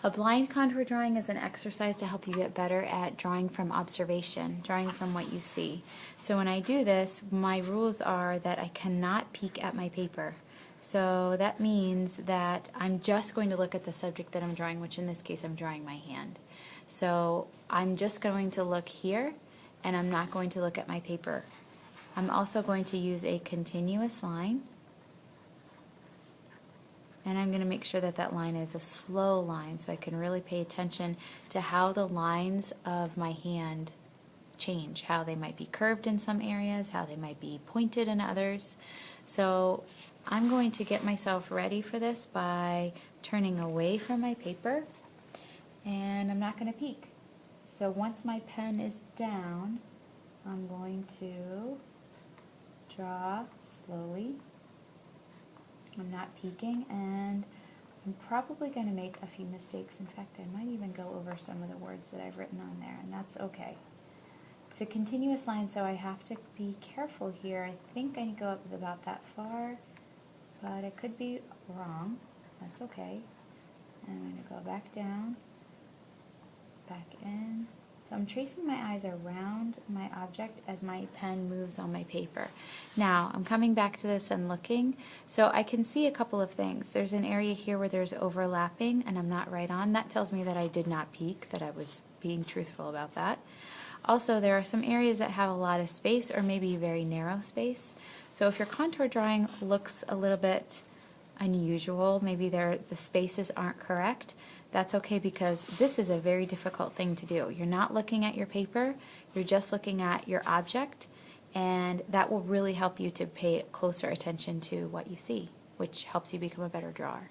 A blind contour drawing is an exercise to help you get better at drawing from observation, drawing from what you see. So when I do this, my rules are that I cannot peek at my paper. So that means that I'm just going to look at the subject that I'm drawing, which in this case I'm drawing my hand. So I'm just going to look here, and I'm not going to look at my paper. I'm also going to use a continuous line, and I'm going to make sure that that line is a slow line so I can really pay attention to how the lines of my hand change, how they might be curved in some areas, how they might be pointed in others. So I'm going to get myself ready for this by turning away from my paper, and I'm not going to peek. So once my pen is down, I'm going to draw slowly. I'm not peeking, and I'm probably going to make a few mistakes. In fact, I might even go over some of the words that I've written on there, and that's okay. It's a continuous line, so I have to be careful here. I think I go up about that far, but it could be wrong. That's okay. And I'm going to go back down, back in. So I'm tracing my eyes around my object as my pen moves on my paper. Now I'm coming back to this and looking, so I can see a couple of things. There's an area here where there's overlapping and I'm not right on. That tells me that I did not peek, that I was being truthful about that. Also, there are some areas that have a lot of space or maybe very narrow space. So if your contour drawing looks a little bit unusual, maybe the spaces aren't correct, that's okay, because this is a very difficult thing to do. You're not looking at your paper, you're just looking at your object, and that will really help you to pay closer attention to what you see, which helps you become a better drawer.